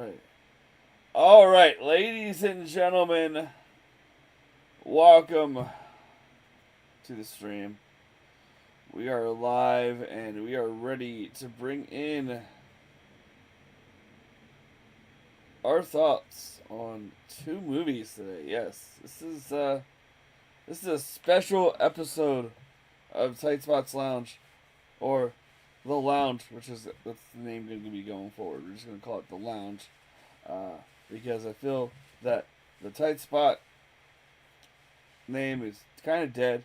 right. All right, ladies and gentlemen, welcome to the stream. We are live and we are ready to bring in our thoughts on two movies today. Yes, this is a special episode of Tight Spots Lounge, or the Lounge, that's the name going to be going forward. We're just going to call it the Lounge, uh, because I feel that the Tight Spot name is kind of dead.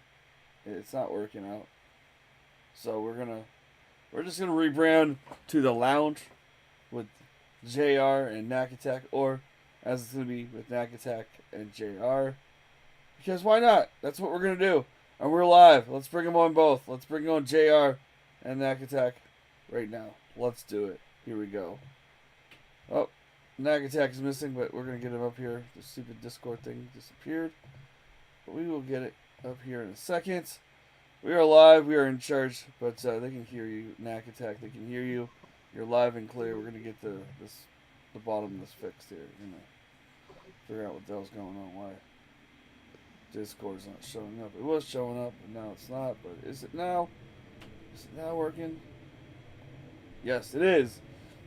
It's not working out. So we're just gonna rebrand to the Lounge with J.R. and Nakattack, or as it's gonna be with Nakattack and J.R. Because why not? That's what we're gonna do, and we're live. Let's bring them on both. Let's bring on J.R. and Nakattack right now. Let's do it. Here we go. Oh, Nakattack is missing, but we're gonna get him up here. The stupid Discord thing disappeared, but we will get it up here in a second. We are live. We are in charge, but they can hear you, Nakattack. They can hear you. You're live and clear. We're gonna get the bottom of this fixed here. We're gonna figure out what the hell's going on. Why Discord's not showing up? It was showing up, and now it's not. But is it now? Is it now working? Yes, it is.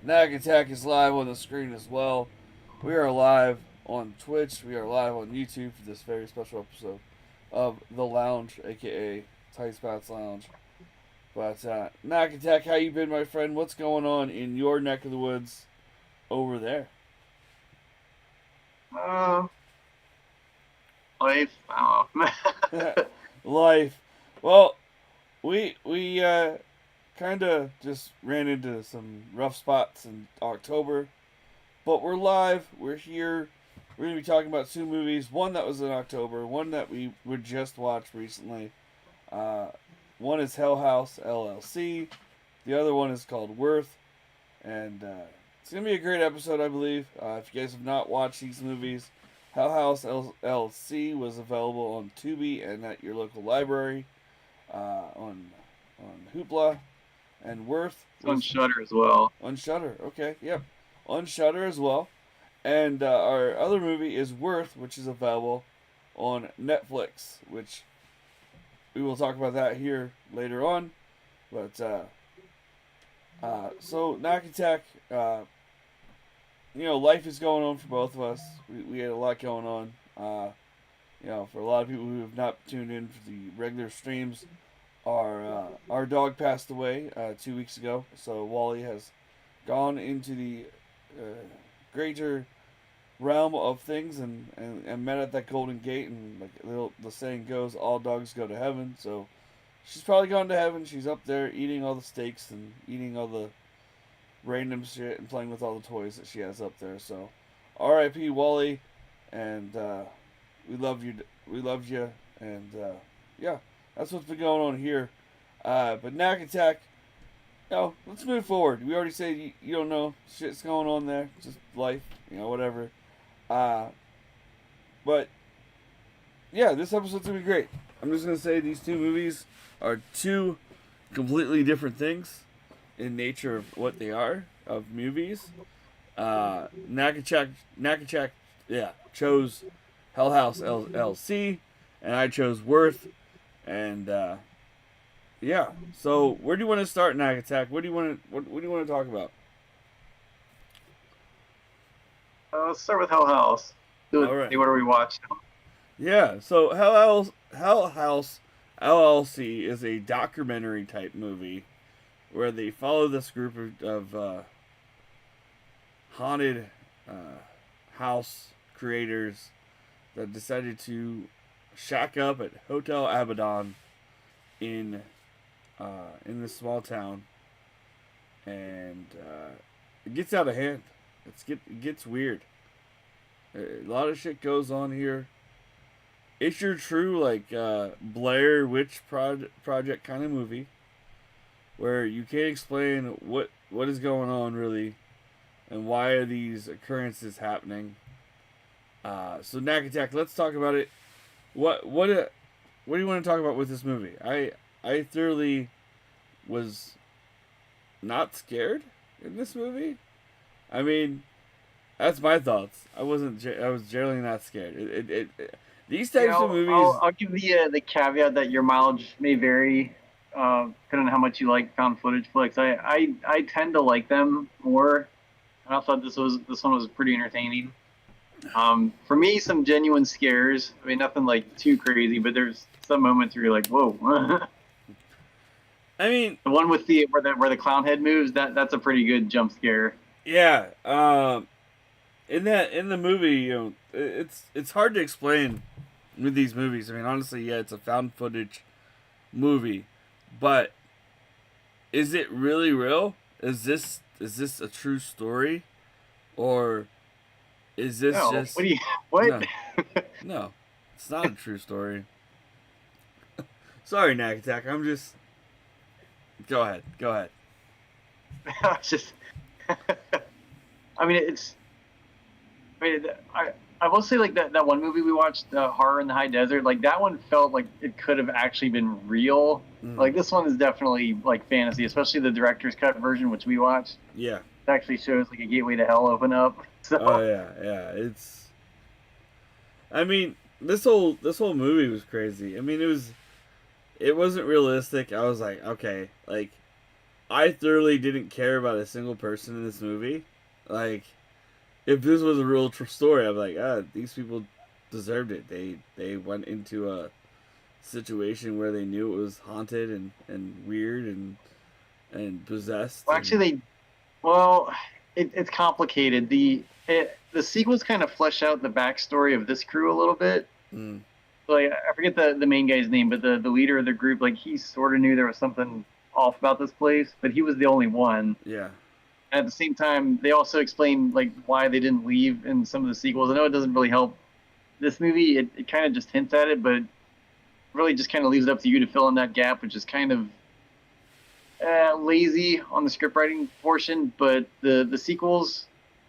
Nakattack is live on the screen as well. We are live on Twitch. We are live on YouTube for this very special episode of The Lounge, aka Tight Spots Lounge. But Nakattack, how you been, my friend? What's going on in your neck of the woods over there? Life. Life. Well, we kind of just ran into some rough spots in October, but we're live. We're here. We're gonna be talking about two movies. One that was in October. One that we would just watched recently. One is House LLC. The other one is called Worth. And it's going to be a great episode, I believe. If you guys have not watched these movies, House LLC was available on Tubi and at your local library, on Hoopla. And Worth It's on Shutter as well. on Shutter. Okay, yep. On Shutter as well. And our other movie is Worth, which is available on Netflix, which we will talk about that here later on. But so Nakattack, life is going on for both of us. We had a lot going on. For a lot of people who have not tuned in for the regular streams, our dog passed away 2 weeks ago. So Wally has gone into the greater realm of things and met at that golden gate, and like the saying goes, all dogs go to heaven. So she's probably gone to heaven. She's up there eating all the steaks and eating all the random shit and playing with all the toys that she has up there. So R.I.P. Wally, and we love you. We loved you, and yeah, that's what's been going on here. But Nakattack, let's move forward. We already said you don't know shit's going on there. Just life, whatever. But yeah, this episode's gonna be great. I'm just gonna say these two movies are two completely different things in nature of what they are of movies. Nakattack, chose House LLC, and I chose Worth, and yeah. So where do you want to start, Nakattack? What do you want to talk about? Let's start with Hell House. All right. The order we watched. Yeah. So Hell House LLC is a documentary type movie where they follow this group of haunted house creators that decided to shack up at Hotel Abaddon in this small town, and it gets out of hand. It gets weird. A lot of shit goes on here. It's your true Blair Witch Project kind of movie, where you can't explain what is going on really, and why are these occurrences happening. So Nakattack, let's talk about it. What do you want to talk about with this movie? I thoroughly was not scared in this movie. I mean, That's my thoughts. I was generally not scared. These types of movies. I'll give the caveat that your mileage may vary, depending on how much you like found footage flicks. I tend to like them more, and I thought this one was pretty entertaining. For me, some genuine scares. I mean, nothing like too crazy, but there's some moments where you're like, whoa. I mean, The one with where the clown head moves, that's a pretty good jump scare. yeah. In the movie, it's hard to explain with these movies. I mean, honestly, yeah, it's a found footage movie, but is it really real? Is this a true story, or is this No, just what? no? No, it's not a true story. Sorry, Nakattack. I'm just. Go ahead. Go ahead. It's just, I mean, I mean, I will say like that one movie we watched, Horror in the High Desert, like that one felt like it could have actually been real. Like this one is definitely like fantasy, especially the director's cut version, which we watched. Yeah. It actually shows like a gateway to hell open up. So Oh yeah. It's. I mean, this whole movie was crazy. I mean, it wasn't realistic. I was like, okay, like, I thoroughly didn't care about a single person in this movie. Like, if this was a real story, I'm like, these people deserved it. They went into a situation where they knew it was haunted and weird and possessed. well, actually, it's complicated. The sequels kind of flesh out the backstory of this crew a little bit. Mm, Like I forget the main guy's name, but the leader of the group, like he sort of knew there was something off about this place, but he was the only one. yeah. And at the same time, they also explain like why they didn't leave in some of the sequels. I know it doesn't really help this movie. It kind of just hints at it, but really just kind of leaves it up to you to fill in that gap, which is kind of lazy on the script writing portion. But the sequels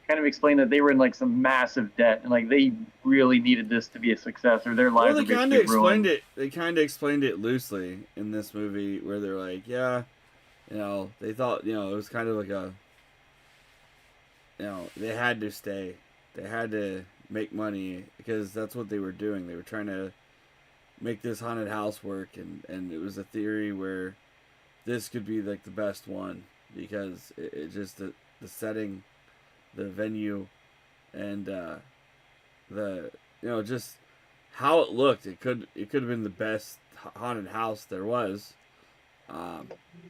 kind of explain that they were in like some massive debt and like they really needed this to be a success or their Well, lives they were kind of basically explained ruined. it. They kind of explained it loosely in this movie, where they're like, yeah, they thought, it was kind of like a, they had to stay. They had to make money because that's what they were doing. They were trying to make this haunted house work, and it was a theory where this could be like the best one because it just the setting, the venue, and the just how it looked. It could have been the best haunted house there was.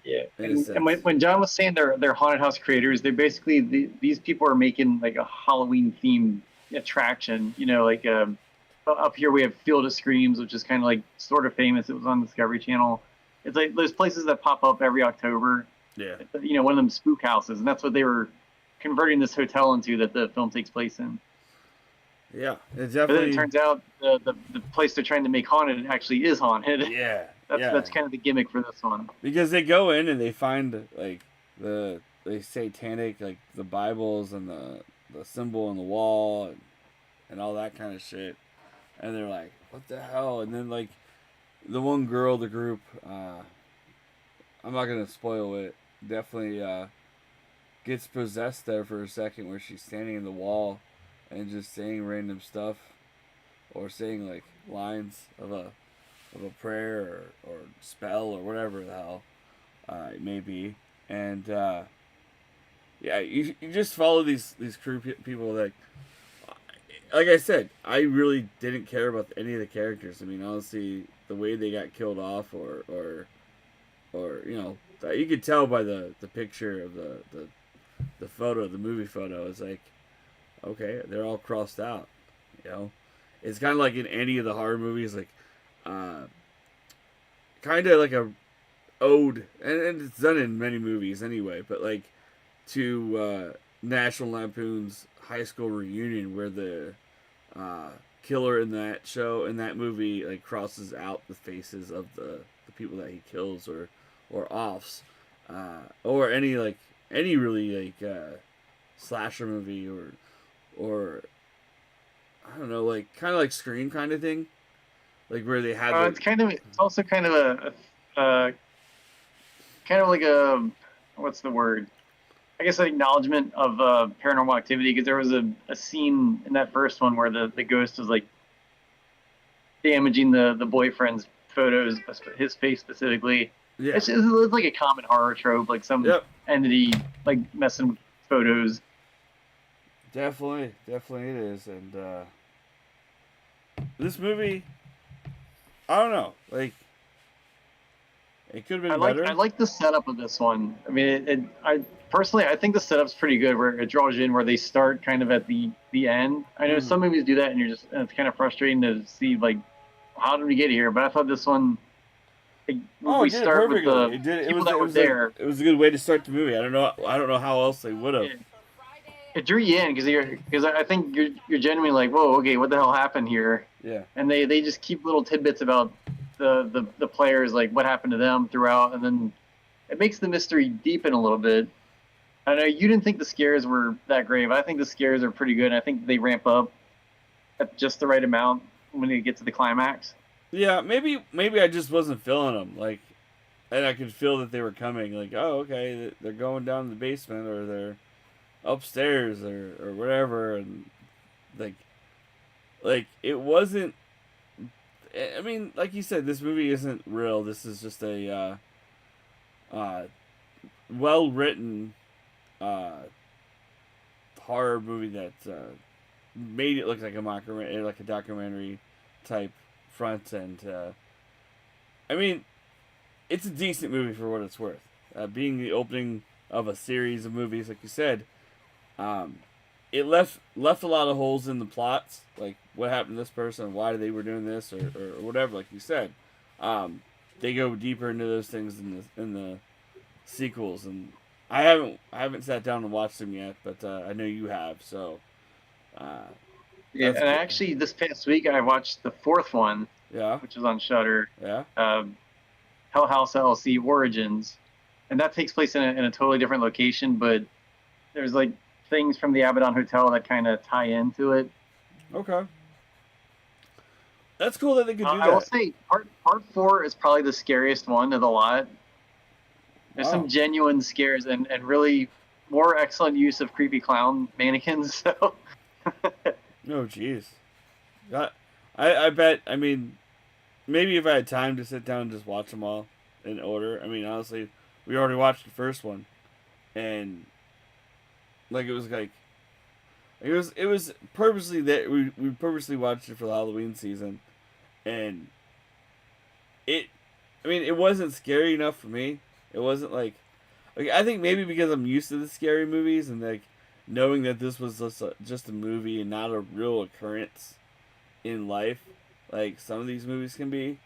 Yeah, In a and sense. when John was saying they're haunted house creators, they're basically these people are making like a Halloween themed attraction. Like up here we have Field of Screams, which is kind of like sort of famous. It was on Discovery Channel. It's like there's places that pop up every October. Yeah. One of them spook houses, and that's what they were converting this hotel into that the film takes place in. Yeah, it But then it definitely. turns out the place they're trying to make haunted actually is haunted. Yeah, That's kind of the gimmick for this one. because they go in and they find like the satanic, like the Bibles and the symbol on the wall and all that kind of shit, and they're like, what the hell? And then like the one girl, the group, I'm not gonna spoil it. Definitely gets possessed there for a second, where she's standing in the wall and just saying random stuff, or saying like lines of a prayer or spell or whatever the hell it may be. And yeah, you just follow these crew people. Like I said, I really didn't care about any of the characters. I mean, honestly, the way they got killed off, or you could tell by the picture of the photo, the movie photo. It's like, okay, they're all crossed out. It's kind of like in any of the horror movies, like kind of like a ode, and it's done in many movies anyway, but like to National Lampoon's High School Reunion, where the killer in that movie, like crosses out the faces of the people that he kills, or offs, or any really like slasher movie, or I don't know, like kind of like Scream kind of thing, like where they had It's also kind of a kind of like a, what's the word? I guess, an acknowledgement of paranormal activity, because there was a scene in that first one where the ghost was like damaging the boyfriend's photos, his face specifically. Yeah. It's like a common horror trope, like some Yep. entity like messing with photos. Definitely it is. And this movie, I don't know, like it could have been I better. like the setup of this one. I mean, I personally I think the setup's pretty good, where it draws you in, where they start kind of at the end. I know some movies do that, and and it's kind of frustrating to see like, how did we get here? But I thought this one, like, Oh, we it did it start with perfectly. the It did. people that were It there. was a good way to start the movie. I don't know. I don't know how else they would have. It drew you in, because I think you're genuinely like, whoa, okay, what the hell happened here? Yeah. And they just keep little tidbits about the players, like what happened to them throughout, and then it makes the mystery deepen a little bit. I know you didn't think the scares were that great, but I think the scares are pretty good. I think they ramp up at just the right amount when they get to the climax. Yeah. Maybe I just wasn't feeling them. Like, and I could feel that they were coming. Like, oh, okay, they're going down to the basement or they're upstairs or whatever, and like it wasn't. I mean, like you said, this movie isn't real. This is just a well written uh, horror movie that made it look like a mockumentary, like a documentary type front. And I mean, it's a decent movie for what it's worth. Being the opening of a series of movies, like you said, um, it left a lot of holes in the plots, like what happened to this person, why they were doing this, or whatever. Like you said, they go deeper into those things in the sequels, and I haven't sat down and watched them yet, but I know you have, so uh, Yeah, that's and good. actually, this past week I watched the fourth one, Yeah, which is on Shudder, yeah. House LLC Origins, and that takes place in a totally different location, but there's like things from the Abaddon Hotel that kind of tie into it. Okay, that's cool that they could do I will that. say part four is probably the scariest one of the lot. There's some Wow. genuine scares, and really more excellent use of creepy clown mannequins. So No, jeez. I, I bet. I mean, maybe if I had time to sit down and just watch them all in order. I mean, honestly, we already watched the first one, and like it was purposely that we purposely watched it for the Halloween season, and it. I mean, it wasn't scary enough for me. It wasn't like I think maybe because I'm used to the scary movies and like knowing that this was just a movie and not a real occurrence in life, like some of these movies can be.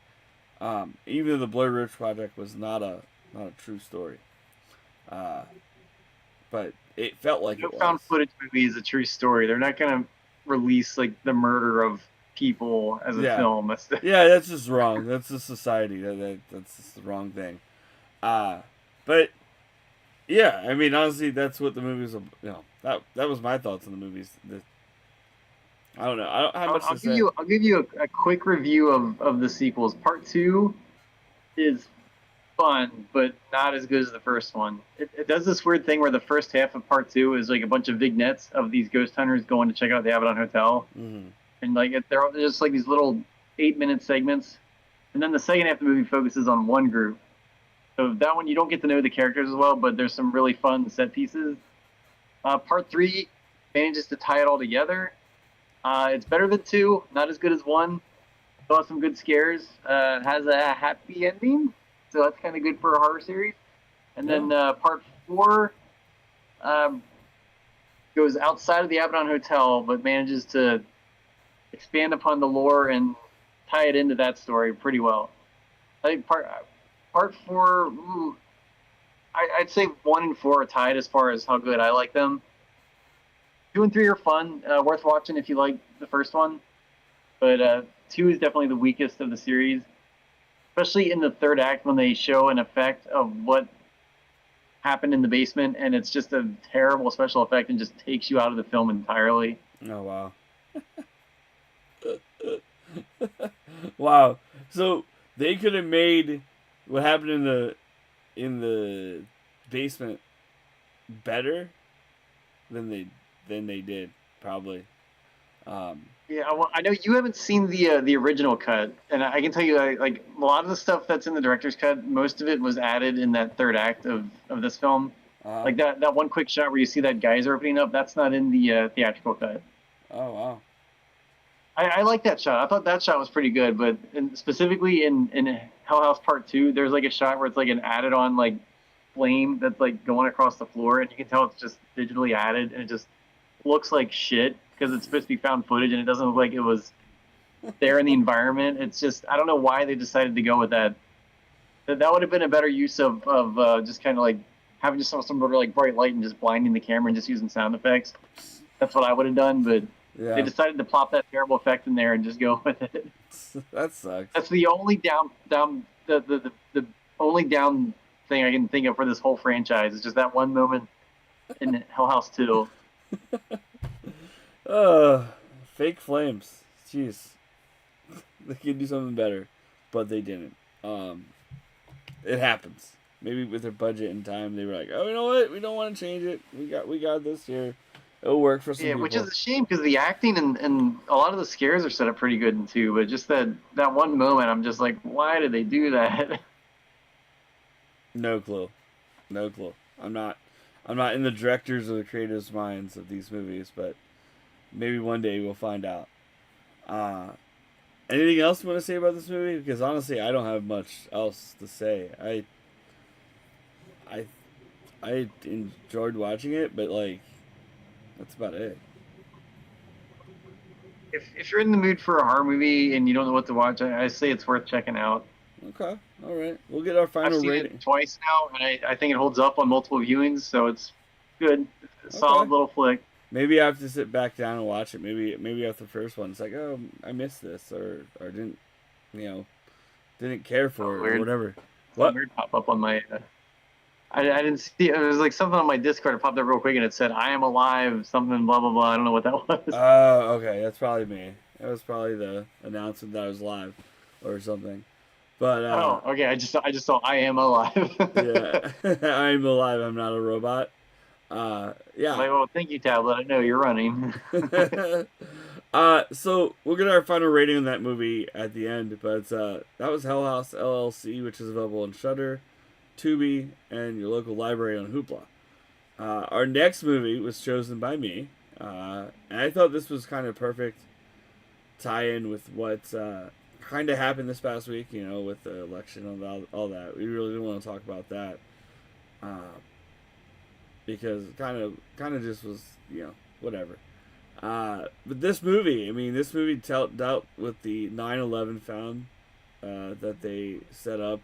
Even though the Blair Witch Project was not a true story, uh, but it felt like no it was. found footage movie is a true story. They're not gonna release like the murder of people as a Yeah, film. That's yeah, that's just wrong. That's just society. That's just the wrong thing. Uh, but yeah, I mean, honestly, that's what the movies. That was my thoughts on the movies. I don't know. I don't have much to say. I'll give you a quick review of the sequels. Part two is fun, but not as good as the first one. It does this weird thing where the first half of part two is like a bunch of vignettes of these ghost hunters going to check out the Abaddon Hotel, Mm-hmm. and like they're just like these little 8-minute segments, and then the second half of the movie focuses on one group. So that one you don't get to know the characters as well, but there's some really fun set pieces. Part three manages to tie it all together. It's better than two, not as good as one. Still has some good scares. Has a happy ending, so that's kind of good for a horror series. And Yeah. then part four um, goes outside of the Abaddon Hotel, but manages to expand upon the lore and tie it into that story pretty well. I think part four, I'd say one and four are tied as far as how good I like them. Two and three are fun, worth watching if you like the first one, but two is definitely the weakest of the series, especially in the third act when they show an effect of what happened in the basement, and it's just a terrible special effect and just takes you out of the film entirely. Oh wow. Wow. So they could have made what happened in the basement better than they did probably. Um, Yeah, I know you haven't seen the original cut, and I can tell you like a lot of the stuff that's in the director's cut, most of it was added in that third act of this film. uh, Like that one quick shot where you see that geyser opening up, that's not in the theatrical cut. oh wow. I like that shot. I thought that shot was pretty good, but specifically in Hell House Part Two, there's like a shot where it's like an added on like flame that's like going across the floor, and you can tell it's just digitally added, and it just looks like shit because it's supposed to be found footage, and it doesn't look like it was there in the environment. It's just I don't know why they decided to go with that. That would have been a better use of just kind of like having just some sort of like bright light and just blinding the camera and just using sound effects. That's what I would have done, but they Yeah. decided to plop that terrible effect in there and just go with it. That sucks. That's the only the only down thing I can think of for this whole franchise is just that one moment in Hell House 2. Uh, fake flames. Jeez. They could do something better, but they didn't. It happens. Maybe with their budget and time, they were like, "Oh, you know what? We don't want to change it. We got this here. It'll work for some Yeah, people." which is a shame because the acting and a lot of the scares are set up pretty good too. But just that one moment, I'm just like, why did they do that? No clue. No clue. I'm not in the directors or the creators' minds of these movies, but maybe one day we'll find out. Uh, Anything else you want to say about this movie? Because honestly, I don't have much else to say. I I enjoyed watching it, but like that's about it. If you're in the mood for a horror movie and you don't know what to watch, I say it's worth checking out. Okay, all right. We'll get our I've final seen rating. it twice now, and I think it holds up on multiple viewings, so it's good. Solid Okay. little flick. Maybe I have to sit back down and watch it. Maybe after the first one, it's like, oh, I missed this, or didn't, you know, didn't care for Oh, it or weird. whatever. Something What? weird pop up on my. I didn't see it. It was like something on my Discord. It popped up real quick, and it said, "I am alive." Something blah blah blah. I don't know what that was. Oh, okay. That's probably me. That was probably the announcement that I was live, or something. But Oh, okay. I just saw "I am alive." yeah, I'm alive. I'm not a robot. I'm Yeah. like, oh, thank you, tablet. I know you're running. So we'll get our final rating on that movie at the end, but that was Hell House LLC, which is available on Shudder, Tubi, and your local library on Hoopla. Our next movie was chosen by me, and I thought this was kind of perfect tie-in with what kind of happened this past week. You know, with the election and all that. We really didn't want to talk about that uh, because kind of just was whatever. But this movie, I mean, this movie dealt with the 9/11 found that they set up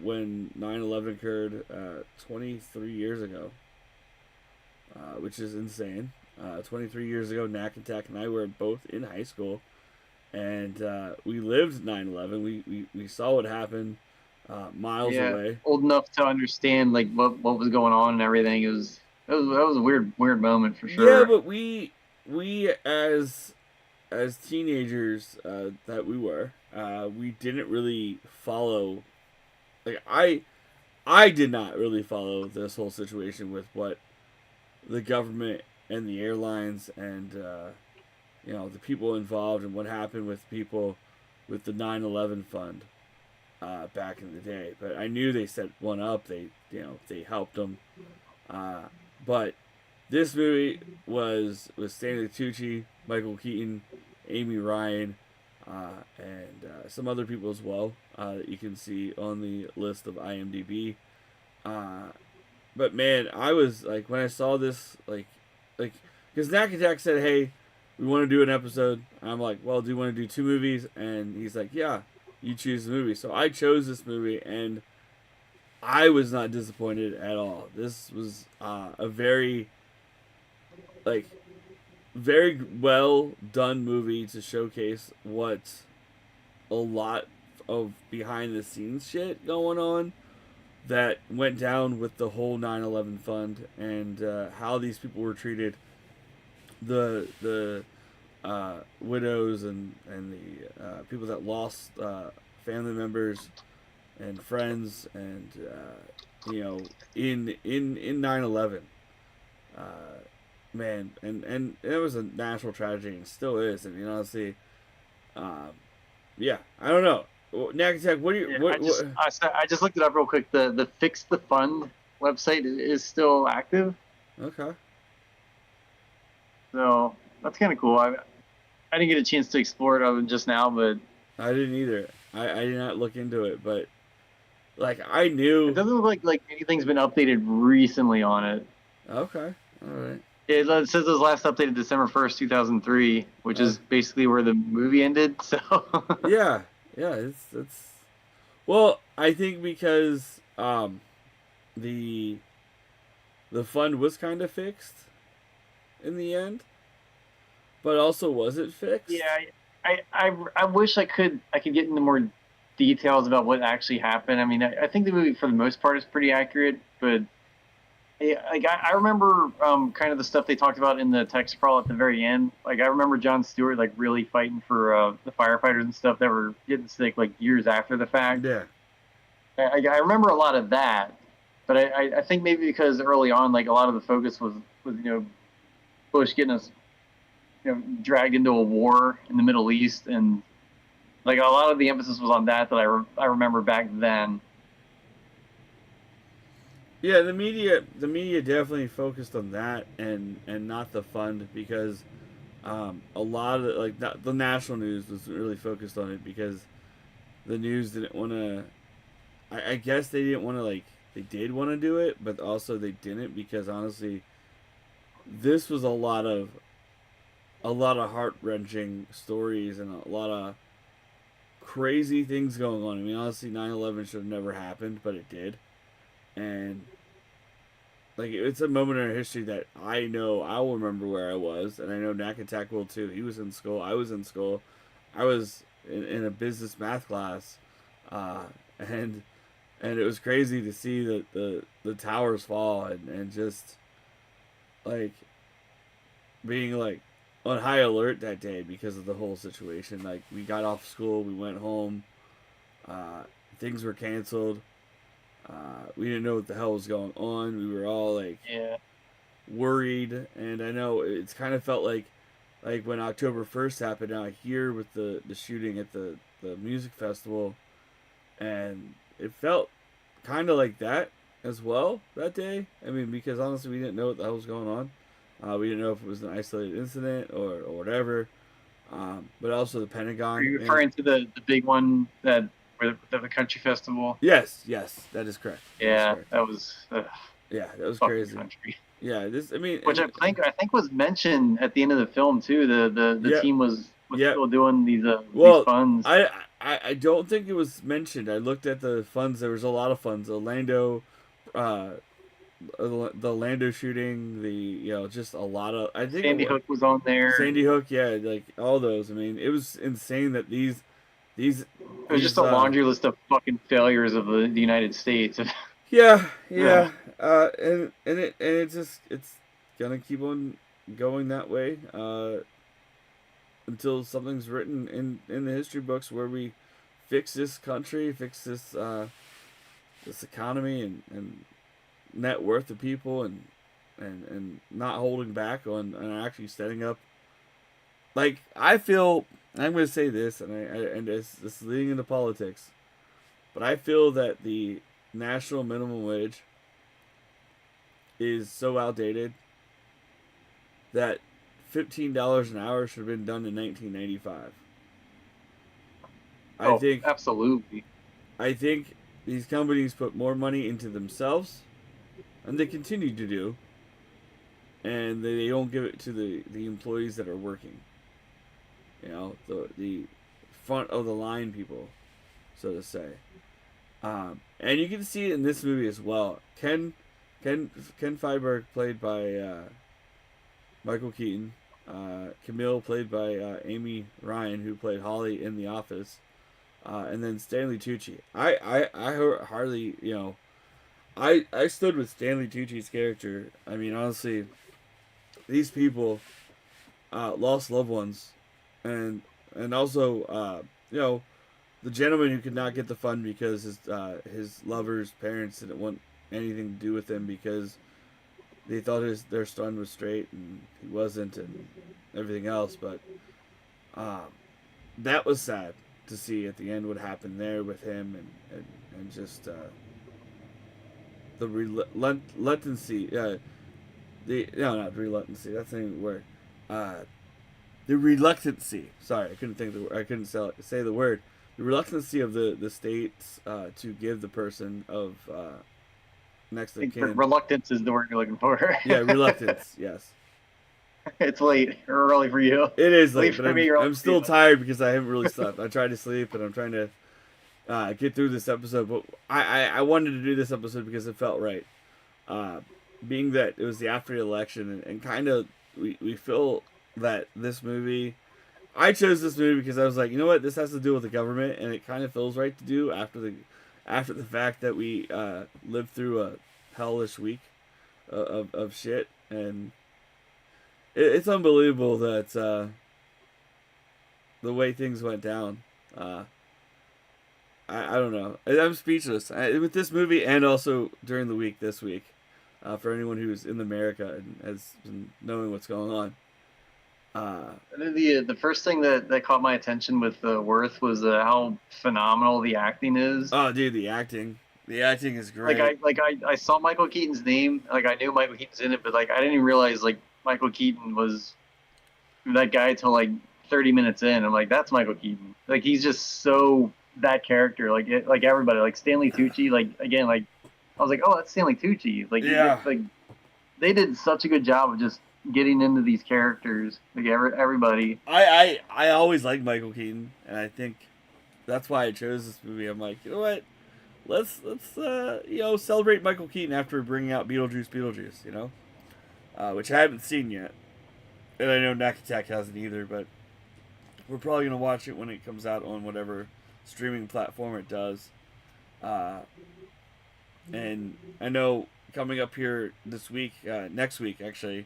when 9/11 occurred 23 years ago, which is insane. 23 years ago, Nakattack and I were both in high school, and we lived 9/11. We saw what happened miles Yeah, away. old enough to understand like what was going on and everything. That was a weird moment for Yeah, sure. but we as teenagers that we were, we didn't really follow. Like I did not really follow this whole situation with what the government and the airlines and the people involved and what happened with people with the 9/11 fund back in the day. But I knew they set one up. They helped them. Uh, but this movie was Stanley Tucci, Michael Keaton, Amy Ryan, and some other people as well that you can see on the list of IMDb. Uh, but man, I was like when I saw this, like because Nakattack said, "Hey, we want to do an episode." I'm like, "Well, do you want to do two movies?" And he's like, "Yeah, you choose the movie." So I chose this movie, and I was not disappointed at all. This was a like very well done movie to showcase what a lot of behind the scenes shit going on that went down with the whole 9/11 fund and how these people were treated, the widows and the people that lost family members, and friends, and in 9/11, uh, man, and it was a national tragedy and still is. I mean, honestly, um, yeah, I don't know. Nakattack, what do you Yeah, what? I just looked it up real quick. The Fix the Fund website is still active, Okay, so that's kind of cool. I didn't get a chance to explore it other than just now, but I didn't either. I did not look into it, but like I it knew. doesn't look like anything's been updated recently on it. Okay, all right. It says it was last updated December 1st, 2003, which Uh, is basically where the movie ended. So yeah, yeah. It's well, I think because the the fund was kind of fixed in the end, but also was it fixed? yeah, I wish I could get into more details about what actually happened. I mean, I think the movie for the most part is pretty accurate, but I remember kind of the stuff they talked about in the text crawl at the very end. Like I remember John Stewart like really fighting for the firefighters and stuff that were getting sick like years after the fact. Yeah, I remember a lot of that, but I think maybe because early on like a lot of the focus was Bush getting us dragged into a war in the Middle East, and like a lot of the emphasis was on that I remember back then. yeah. The media definitely focused on that and not the fund because a lot of like the national news was really focused on it because the news didn't want to. I guess they didn't want to like they did want to do it, but also they didn't because honestly, this was a lot of heart wrenching stories and a lot of crazy things going on. I mean, honestly, 9/11 should have never happened, but it did, and like it's a moment in our history that I know I will remember where I was, and I know Nakattack will too. He was in school. I was in school. I was in a business math class, uh, and and it was crazy to see the towers fall and just like being like on high alert that day because of the whole situation. Like we got off school, we went home, uh, things were canceled. We didn't know what the hell was going on. We were all like Yeah, worried, and I know it's kind of felt like when October 1st happened out here with the shooting at the music festival, and it felt kind of like that as well that day. I mean, because honestly, we didn't know what the hell was going on. We didn't know if it was an isolated incident or whatever. But also the are Pentagon. you And referring to the big one that where the country festival? yes, yes, that is correct. That is Yeah, correct. that was Yeah, that was fucking crazy. country. Yeah, this. I mean, Which and I think was mentioned at the end of the film too. The yep, team was yep. still doing these Well, funds. I don't think it was mentioned. I looked at the funds. There was a lot of funds. Orlando, uh, the Lando shooting. Just a lot of. I think it Sandy was Hook was on there. Sandy Hook. Yeah, like all those. I mean, it was insane that these It was just these. a laundry list of fucking failures of the United States. Yeah, Ugh. yeah. It's gonna keep on going that way. Until something's written in the history books where we fix this country, fix this economy and net worth of people and not holding back on and actually setting up. Like I feel, I'm going to say this, and it's leading into politics, but I feel that the national minimum wage is so outdated that $15 an hour should have been done in 1995. I Oh, think absolutely. I think these companies put more money into themselves, and they continue to do, and they don't give it to the employees that are working. The front of the line people, so to say. And you can see it in this movie as well. Ken Feinberg played by Michael Keaton. Camille played by Amy Ryan, who played Holly in The Office. And then Stanley Tucci. I hardly, I stood with Stanley Tucci's character. I mean, honestly, these people lost loved ones, and also, the gentleman who could not get the fund because his lover's parents didn't want anything to do with him because they thought their son was straight and he wasn't, and everything else. But that was sad to see at the end what happened there with him, and just the reluctancy. Not reluctancy. That's not even a word. The reluctancy. Sorry, I couldn't say the word. The reluctancy of the states to give the person of next of kin. Reluctance is the word you're looking for. Yeah, reluctance. Yes. It's late or early for you. It is late, but I'm still tired because I haven't really slept. I tried to sleep, and I'm trying to get through this episode. But I wanted to do this episode because it felt right. Being that it was the after the election, and kind of we feel that this movie. I chose this movie because I was like, you know what, this has to do with the government, and it kind of feels right to do after the fact that we lived through a hellish week of shit, and it's unbelievable that the way things went down. I don't know. I'm speechless with this movie, and also during the week this week, for anyone who's in America and has been knowing what's going on. The first thing that caught my attention with Worth was how phenomenal the acting is. Oh, dude, the acting is great. I saw Michael Keaton's name. Like, I knew Michael Keaton's in it, but like I didn't even realize like Michael Keaton was that guy till like 30 minutes in. I'm like, that's Michael Keaton. Like, he's just so that character. Like everybody, like Stanley Tucci. Like, again, like I was like, oh, that's Stanley Tucci. Like, yeah. Like they did such a good job of just getting into these characters, like everybody. I always liked Michael Keaton, and I think that's why I chose this movie. I'm like, you know what, let's celebrate Michael Keaton after bringing out Beetlejuice, which I haven't seen yet, and I know Nakattack hasn't either, but we're probably gonna watch it when it comes out on whatever streaming platform it does. And I know coming up here this week, next week actually.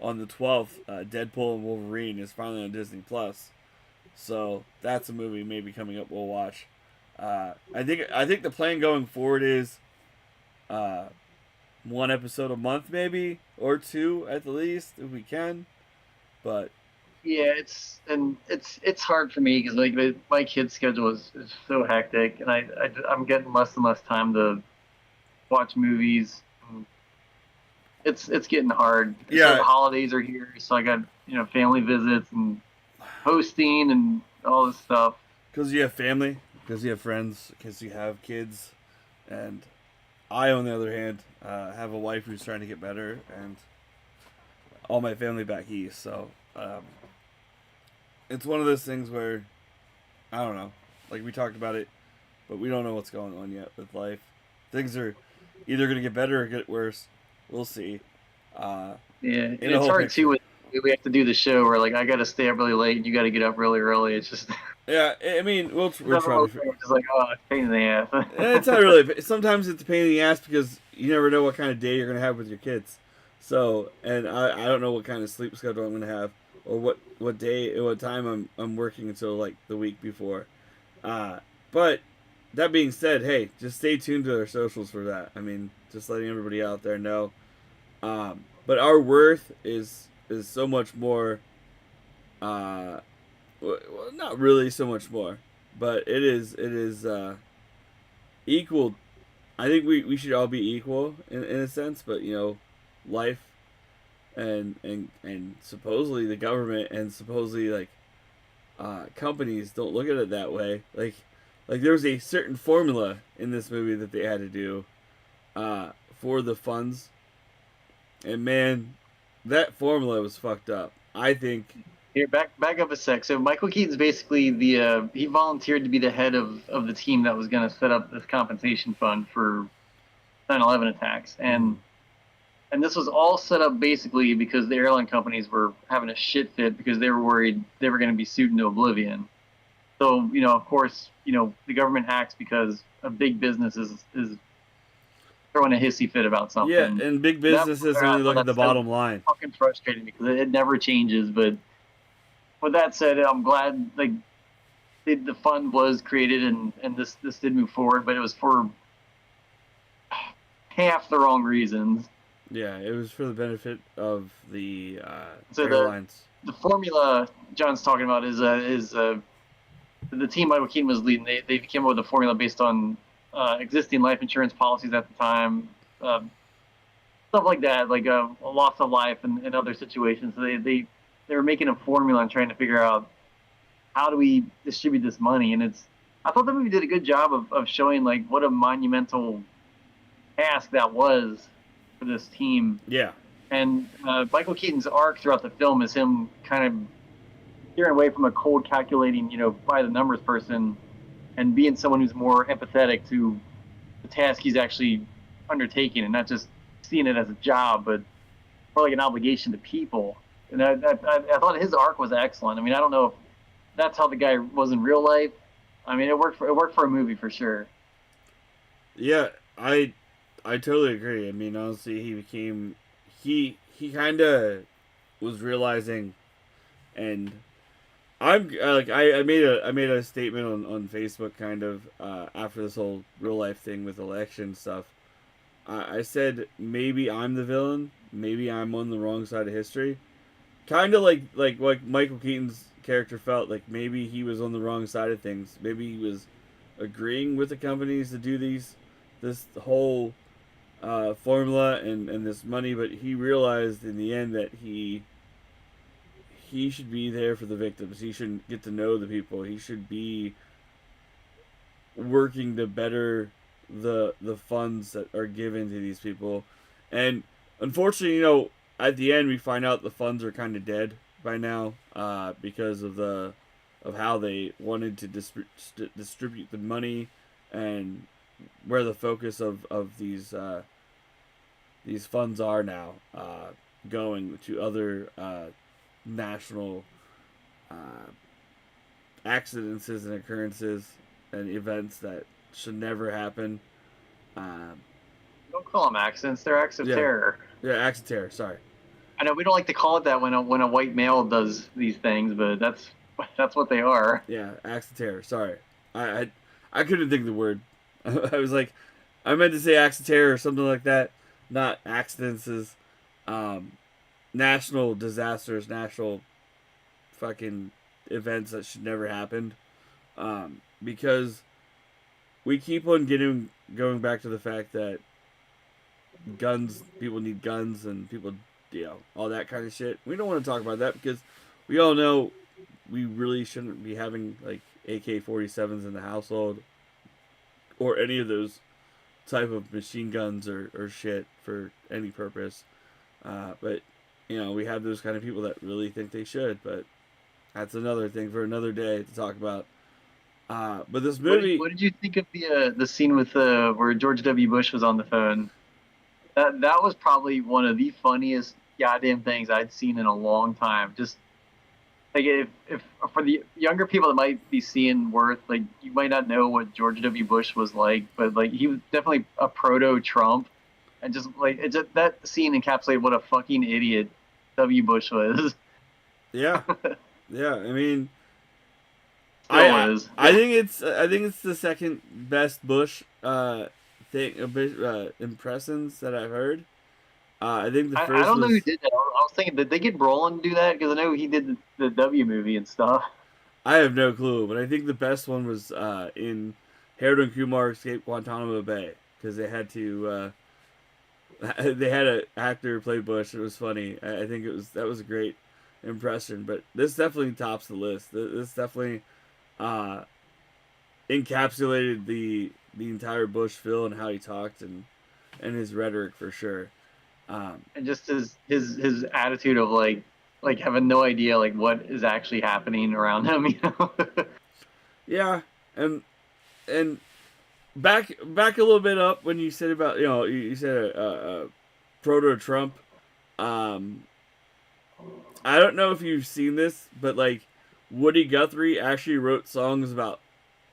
On the 12th, Deadpool and Wolverine is finally on Disney Plus, so that's a movie maybe coming up we'll watch. I think the plan going forward is one episode a month maybe, or two at the least if we can. But yeah, it's hard for me because like my kid's schedule is so hectic, and I'm getting less and less time to watch movies. It's getting hard. Yeah. So the holidays are here, so I got family visits and hosting and all this stuff. Because you have family, because you have friends, because you have kids, and I, on the other hand, have a wife who's trying to get better, and all my family back east. So it's one of those things where I don't know. Like, we talked about it, but we don't know what's going on yet with life. Things are either going to get better or get worse. We'll see. Yeah, it's hard too. We have to do the show where like I got to stay up really late and you got to get up really early. It's just yeah. I mean, we're trying. It's just like, oh, it's a pain in the ass. It's not really. Sometimes it's a pain in the ass because you never know what kind of day you're gonna have with your kids. So, and I don't know what kind of sleep schedule I'm gonna have, or what day or what time I'm working until like the week before. But that being said, hey, just stay tuned to our socials for that. I mean, just letting everybody out there know. But our worth is so much more. Well, not really so much more, but it is equal. I think we should all be equal in a sense, but life and supposedly the government and supposedly like companies don't look at it that way. Like there was a certain formula in this movie that they had to do for the funds. And man, that formula was fucked up. I think. Here, back up a sec. So Michael Keaton's basically he volunteered to be the head of the team that was going to set up this compensation fund for 9/11 attacks, and this was all set up basically because the airline companies were having a shit fit because they were worried they were going to be sued into oblivion. So of course, the government acts because a big business is throwing a hissy fit about something. Yeah, and big businesses only look at the bottom line. Fucking frustrating because it never changes. But with that said, I'm glad the fund was created and this did move forward, but it was for half the wrong reasons. Yeah, it was for the benefit of the So airlines. the formula John's talking about is the team Michael Keaton was leading. They came up with a formula based on existing life insurance policies at the time, uh, stuff like that, like a loss of life and other situations. So they were making a formula and trying to figure out how do we distribute this money. And I thought the movie did a good job of showing like what a monumental task that was for this team. Yeah. And Michael Keaton's arc throughout the film is him kind of steering away from a cold, calculating, by the numbers person, and being someone who's more empathetic to the task he's actually undertaking, and not just seeing it as a job, but more like an obligation to people. And I thought his arc was excellent. I mean, I don't know if that's how the guy was in real life. I mean, it worked for a movie for sure. Yeah, I totally agree. I mean, honestly, he kind of was realizing, and I made a statement on Facebook kind of after this whole real life thing with election stuff. I said maybe I'm the villain, maybe I'm on the wrong side of history. Kind of like what Michael Keaton's character felt like maybe he was on the wrong side of things. Maybe he was agreeing with the companies to do this whole formula and this money, but he realized in the end that he should be there for the victims. He should get to know the people. He should be working to better the funds that are given to these people. And unfortunately, at the end we find out the funds are kind of dead by now because of how they wanted to distribute the money and where the focus of these funds are now going to other national uh, accidents and occurrences and events that should never happen. Um, Don't call them accidents; they're acts of yeah, terror. yeah, acts of terror. Sorry. I know we don't like to call it that when a white male does these things, but that's what they are. Yeah, acts of terror. Sorry, I I, I couldn't think of the word. I was like, I meant to say acts of terror or something like that, not accidents. Um, national disasters, national fucking events that should never happen. Because we keep on going back to the fact that people need guns, and people, all that kind of shit. We don't want to talk about that because we all know we really shouldn't be having like AK-47s in the household or any of those type of machine guns or shit for any purpose. But we have those kind of people that really think they should, but that's another thing for another day to talk about. But this movie, What did you think of the scene with where George W. Bush was on the phone? That was probably one of the funniest goddamn things I'd seen in a long time. Just like if for the younger people that might be seeing Worth, like you might not know what George W. Bush was like, but like he was definitely a proto Trump, and just like that scene encapsulated what a fucking idiot W. Bush was. yeah, yeah. I mean, Still is. I think it's the second best Bush thing impressions that I've heard. I think the I first don't know who was did that. I was thinking, did they get Brolin to do that? Because I know he did the W movie and stuff. I have no clue, but I think the best one was in Harold and Kumar Escape Guantanamo Bay because they had to they had an actor play Bush. It was funny. I think that was a great impression, but this definitely tops the list. This definitely uh, encapsulated the entire Bush feel and how he talked and his rhetoric for sure. And just his attitude of like having no idea like what is actually happening around him, you know. Yeah, and back a little bit up when you said about you said proto Trump. Um, I don't know if you've seen this, but like Woody Guthrie actually wrote songs about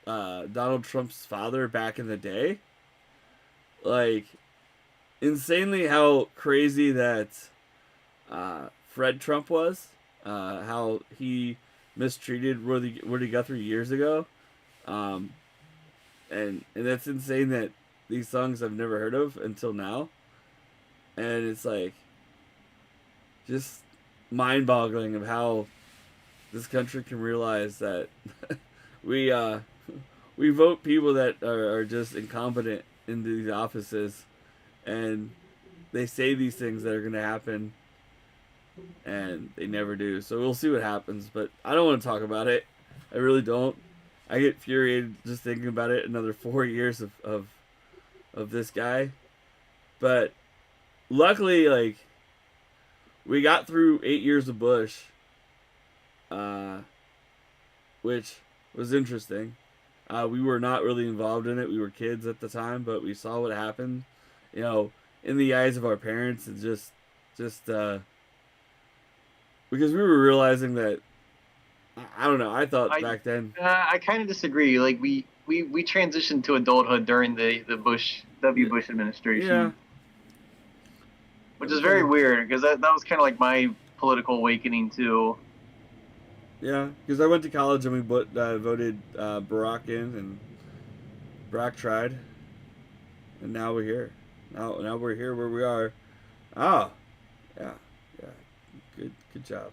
Donald Trump's father back in the day. Like insanely how crazy that Fred Trump was. How he mistreated Woody Guthrie years ago, and that's insane that these songs I've never heard of until now, and it's like just mind-boggling of how this country can realize that we we vote people that are just incompetent into these offices, and they say these things that are going to happen, and they never do. So we'll see what happens, but I don't want to talk about it. I really don't. I get infuriated just thinking about it. Another 4 years of this guy, but luckily, like, we got through 8 years of Bush, which was interesting. We were not really involved in it. We were kids at the time, but we saw what happened. You know, in the eyes of our parents, and just because we were realizing that, I don't know. I thought back then. I kind of disagree. Like we transitioned to adulthood during the Bush Bush administration. Yeah. Which is very weird because that was kind of like my political awakening too. Yeah, because I went to college and we voted Barack in, and Barack tried, and now we're here. Now we're here where we are. Oh, yeah. Good job.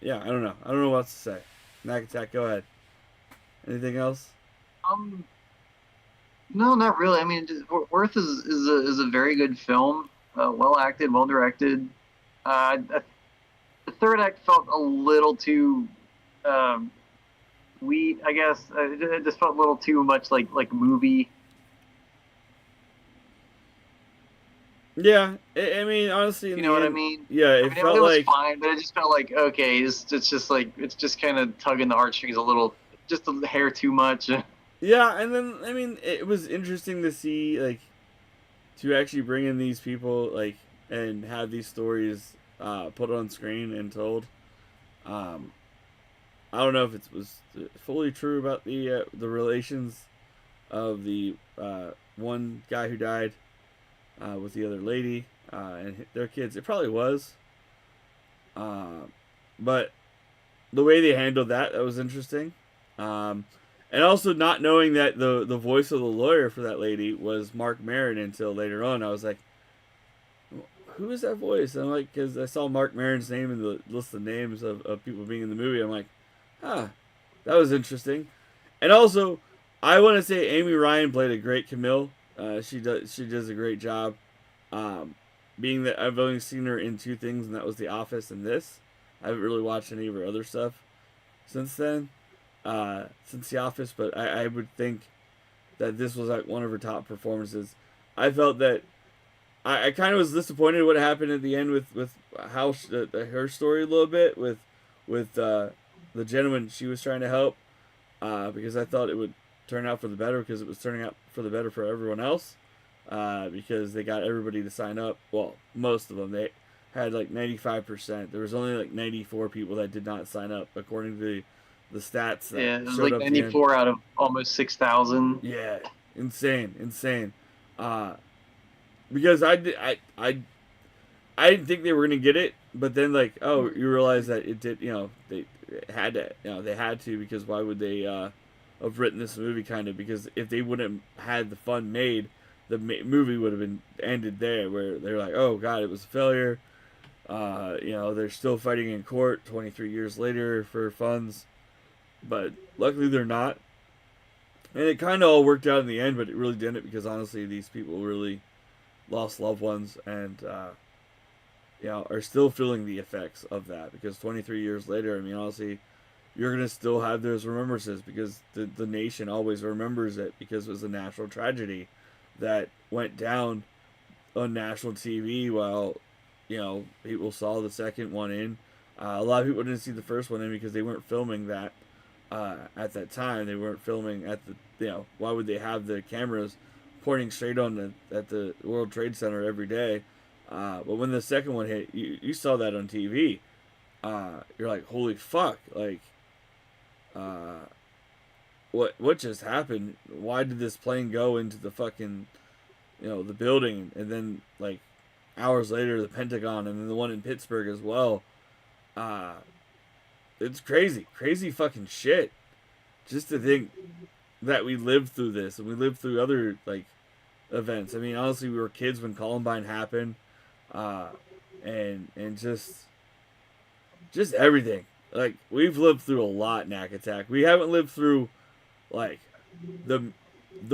Yeah, I don't know. I don't know what else to say. Nakattack, go ahead. Anything else? No, not really. I mean, Worth is a very good film, well acted, well directed. The third act felt a little too weak, I guess. It just felt a little too much like movie. Yeah, I mean, honestly, you know what I mean? Yeah, it felt it was like fine, but it just felt like okay, it's just kind of tugging the heartstrings a little, just a hair too much. Yeah, and then I mean, it was interesting to see, like, to actually bring in these people, like, and have these stories put on screen and told. I don't know if it was fully true about the relations of the one guy who died with the other lady and their kids. It probably was, but the way they handled that was interesting. And also not knowing that the voice of the lawyer for that lady was Mark Maron until later on. I was like, who is that voice? And I'm like, because I saw Mark Maron's name in the list of names of people being in the movie. I'm like, that was interesting. And also, I want to say Amy Ryan played a great Camille. She does a great job. Being that I've only seen her in two things, and that was The Office and this. I haven't really watched any of her other stuff since then. Since The Office, but I would think that this was like one of her top performances. I felt that I kind of was disappointed what happened at the end with how her story a little bit with the gentleman she was trying to help, because I thought it would turn out for the better, because it was turning out for the better for everyone else, because they got everybody to sign up. Well, most of them. They had like 95%. There was only like 94 people that did not sign up according to the stats. Yeah, it was like 94 out of almost 6,000. Yeah, insane. Because I didn't think they were gonna get it, but then like, oh, you realize that it did. You know, they had to. You know, they had to, because why would they have written this movie? Kind of, because if they wouldn't have had the fund made, the movie would have been ended there, where they're like, oh god, it was a failure. You know, they're still fighting in court 23 years later for funds, but luckily they're not. And it kind of all worked out in the end, but it really didn't, because honestly, these people really lost loved ones, and you know, are still feeling the effects of that, because 23 years later, I mean, honestly, you're gonna still have those remembrances, because the nation always remembers it, because it was a national tragedy that went down on national TV, while, you know, people saw the second one in. A lot of people didn't see the first one in because they weren't filming that at that time. They weren't filming at the, you know, why would they have the cameras pointing straight on at the World Trade Center every day? But when the second one hit, you saw that on TV. You're like, holy fuck, like, what just happened? Why did this plane go into the fucking, you know, the building? And then, like, hours later, the Pentagon, and then the one in Pittsburgh as well. It's crazy fucking shit. Just to think that we lived through this and we lived through other like events. I mean, honestly, we were kids when Columbine happened, and just everything. Like we've lived through a lot, Nakattack. We haven't lived through like the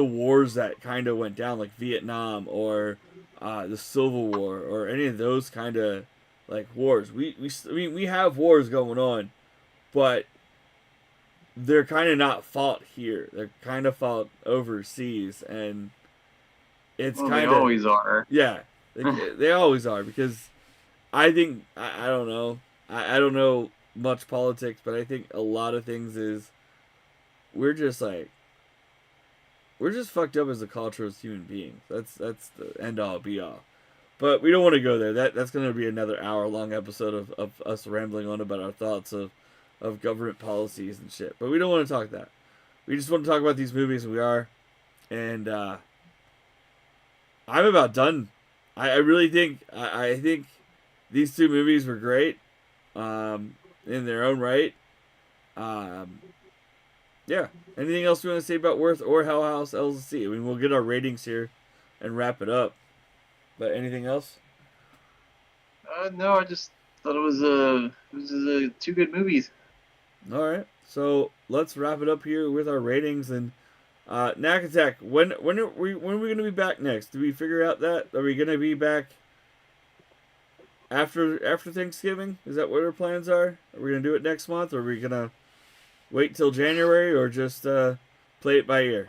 wars that kind of went down, like Vietnam or the Civil War or any of those kind of like wars. I mean, we have wars going on, but they're kind of not fought here. They're kind of fought overseas, and it's Well, kind they of always are. yeah. They always are because I think I don't know. I don't know much politics, but I think a lot of things is we're just fucked up as a culture as human beings. That's the end all be all. But we don't want to go there. That's going to be another hour-long episode of us rambling on about our thoughts of government policies and shit. But we don't want to talk that. We just want to talk about these movies, and we are. And I'm about done. I really think I think these two movies were great in their own right. Yeah. Anything else you want to say about Worth or House LLC? I mean, we'll get our ratings here and wrap it up. But anything else? No, I just thought it was two good movies. All right. So let's wrap it up here with our ratings and Nakattack. When are we gonna be back next? Do we figure out that? Are we gonna be back after Thanksgiving? Is that what our plans are? Are we gonna do it next month, or are we gonna wait till January, or just play it by ear?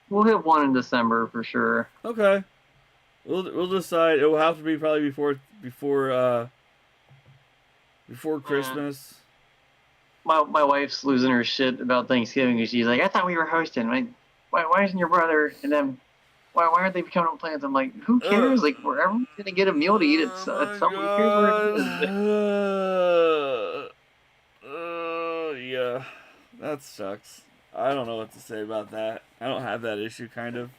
We'll hit one in December for sure. Okay. We'll decide. It will have to be probably before Christmas. My wife's losing her shit about Thanksgiving because she's like, I thought we were hosting. Like, why isn't your brother and them? Why aren't they coming up with plans? I'm like, who cares? Like, everyone's gonna get a meal to eat at some. Who cares where it is? Yeah, that sucks. I don't know what to say about that. I don't have that issue, kind of.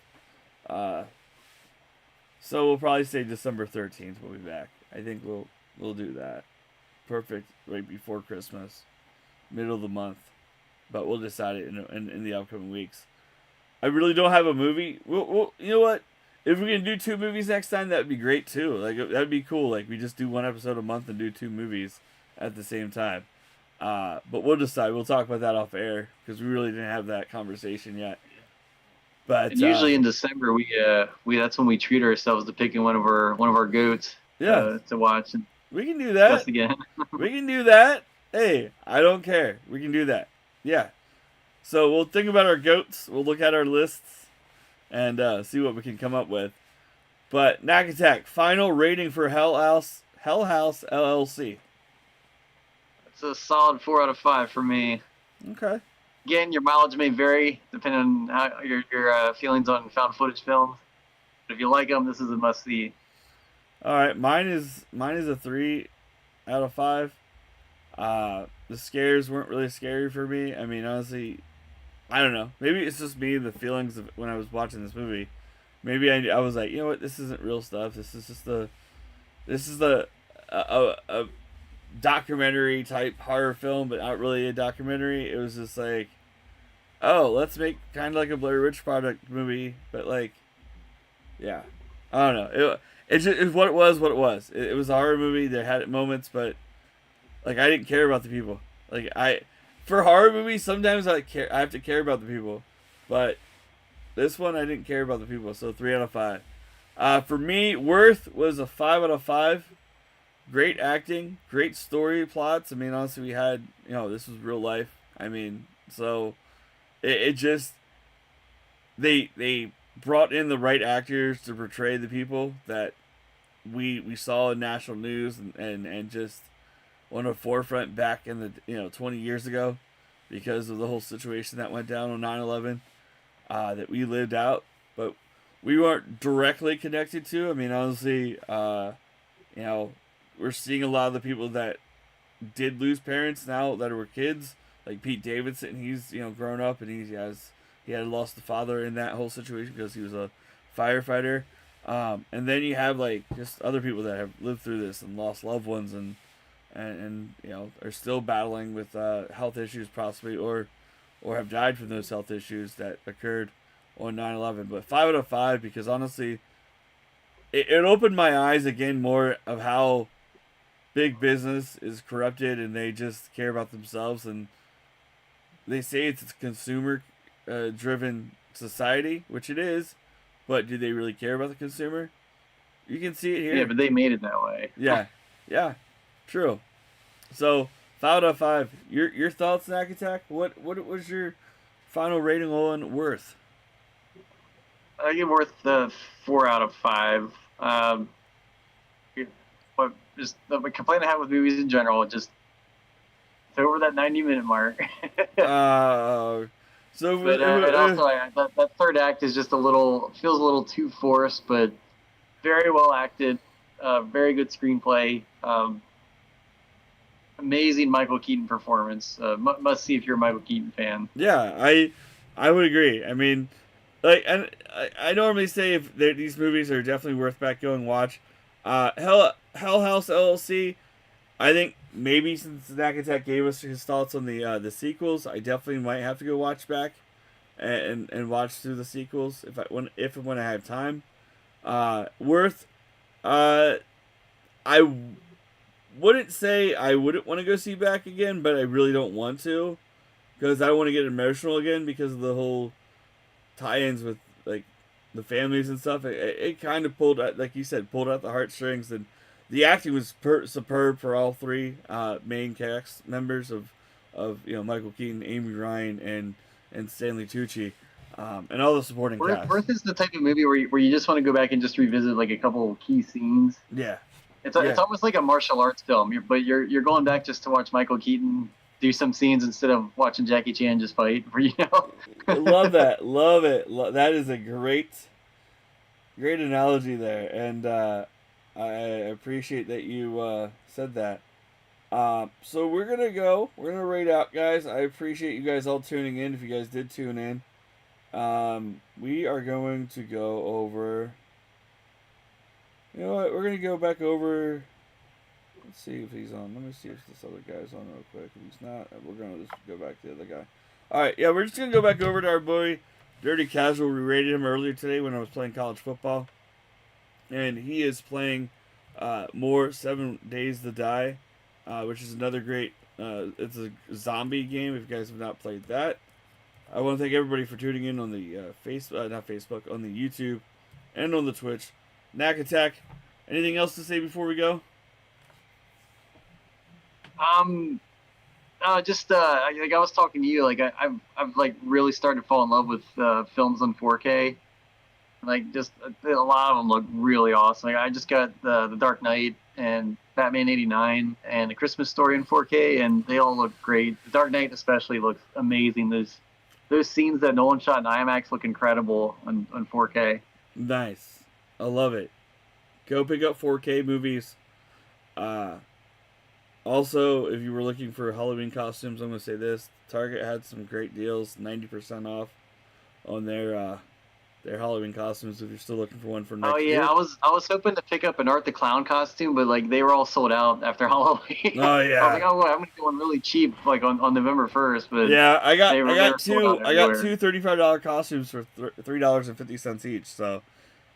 So we'll probably say December 13th we'll be back. I think we'll do that. Perfect, right before Christmas, middle of the month. But we'll decide it in the upcoming weeks. I really don't have a movie. We'll you know what? If we can do 2 movies next time, that'd be great too. Like that'd be cool. Like we just do 1 episode a month and do 2 movies at the same time. But we'll decide. We'll talk about that off air because we really didn't have that conversation yet. But and usually in December we that's when we treat ourselves to picking one of our goats. To watch. And we can do that again. We can do that. Hey, I don't care. We can do that. Yeah. So we'll think about our goats. We'll look at our lists and see what we can come up with. But Nakattack, final rating for Hell House LLC. It's a solid 4 out of 5 for me. Okay. Again, your mileage may vary depending on how your feelings on found footage films. But if you like them, this is a must see. All right, mine is a 3 out of 5. The scares weren't really scary for me. I mean, honestly, I don't know. Maybe it's just me, the feelings of when I was watching this movie. Maybe I was like, you know what? This isn't real stuff. This is a documentary type horror film, but not really a documentary. It was just like, oh, let's make kind of like a Blair Witch Project movie, but like, yeah, I don't know. It's what it was. It was a horror movie. They had moments, but like I didn't care about the people. Like for horror movies, sometimes I have to care about the people, but this one I didn't care about the people. So 3 out of 5. For me, Worth was a 5 out of 5. Great acting, great story plots. I mean, honestly, we had this was real life. I mean, so it just they brought in the right actors to portray the people that we saw in national news and just on the forefront back in the 20 years ago because of the whole situation that went down on 9/11 that we lived out, but we weren't directly connected to. I mean, honestly, we're seeing a lot of the people that did lose parents now that were kids, like Pete Davidson. He's grown up and he had lost a father in that whole situation because he was a firefighter. And then you have like just other people that have lived through this and lost loved ones and you know are still battling with health issues possibly or have died from those health issues that occurred on 9/11. But 5 out of 5 because honestly, it opened my eyes again more of how big business is corrupted and they just care about themselves and they say it's a consumer driven society, which it is, but do they really care about the consumer? You can see it here. Yeah, but they made it that way. Yeah, yeah, true. So 5 out of 5. Your thoughts, Nakattack? What was your final rating on Worth? I give Worth the 4 out of 5. But just the complaint I have with movies in general, just it's over that 90-minute mark. So but and also that third act is just feels a little too forced, but very well acted, very good screenplay, amazing Michael Keaton performance. Must see if you're a Michael Keaton fan. Yeah, I would agree. I mean, like, and I normally say if these movies are definitely worth back going watch. Hell House LLC. I think maybe since Nakattack gave us his thoughts on the sequels, I definitely might have to go watch back and watch through the sequels if and when I have time. Worth. I wouldn't say I wouldn't want to go see back again, but I really don't want to because I don't want to get emotional again because of the whole tie-ins with like the families and stuff. It kind of pulled out, like you said, pulled out the heartstrings, and the acting was superb for all three main cast members of Michael Keaton, Amy Ryan, and Stanley Tucci, and all the supporting cast. Worth is the type of movie where you just want to go back and just revisit like a couple of key scenes. Yeah. It's almost like a martial arts film, but you're going back just to watch Michael Keaton do some scenes instead of watching Jackie Chan just fight. Love that, love it. That is a great analogy there, and I appreciate that you said that. So we're gonna rate out, guys. I appreciate you guys all tuning in. If you guys did tune in, we are going to go over. You know what? We're going to go back over. Let's see if he's on. Let me see if this other guy's on real quick. If he's not, we're going to just go back to the other guy. All right. Yeah, we're just going to go back over to our boy, Dirty Casual. We rated him earlier today when I was playing college football. And he is playing more 7 Days to Die, which is another great. It's a zombie game if you guys have not played that. I want to thank everybody for tuning in on the on the YouTube and on the Twitch. Nakattack, anything else to say before we go? Just like I was talking to you, like I've like really started to fall in love with films on 4K. Like just a lot of them look really awesome. Like I just got the Dark Knight and Batman '89 and The Christmas Story in 4K, and they all look great. The Dark Knight especially looks amazing. Those scenes that Nolan shot in IMAX look incredible on 4K. Nice. I love it. Go pick up 4K movies. Also, if you were looking for Halloween costumes, I'm going to say this. Target had some great deals, 90% off on their Halloween costumes if you're still looking for one for next year. I was hoping to pick up an Art the Clown costume, but like they were all sold out after Halloween. Oh yeah. I was like, I'm going to get one really cheap like on November 1st, but yeah, I got two $35 costumes for $3.50 each, so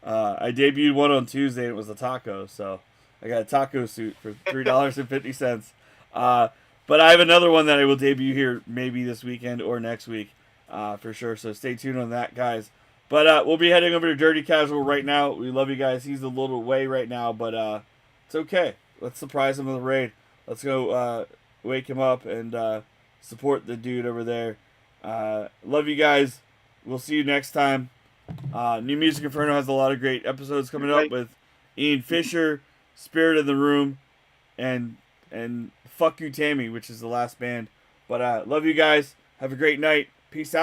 I debuted one on Tuesday and it was a taco, so I got a taco suit for $3.50. But I have another one that I will debut here maybe this weekend or next week for sure, so stay tuned on that, guys. But we'll be heading over to Dirty Casual right now. We love you guys. He's a little away right now, but it's okay. Let's surprise him with a raid. Let's go wake him up and support the dude over there. Love you guys. We'll see you next time. New Music Inferno has a lot of great episodes coming up with Ian Fisher, Spirit in the Room, and Fuck You Tammy, which is the last band. But love you guys. Have a great night. Peace out.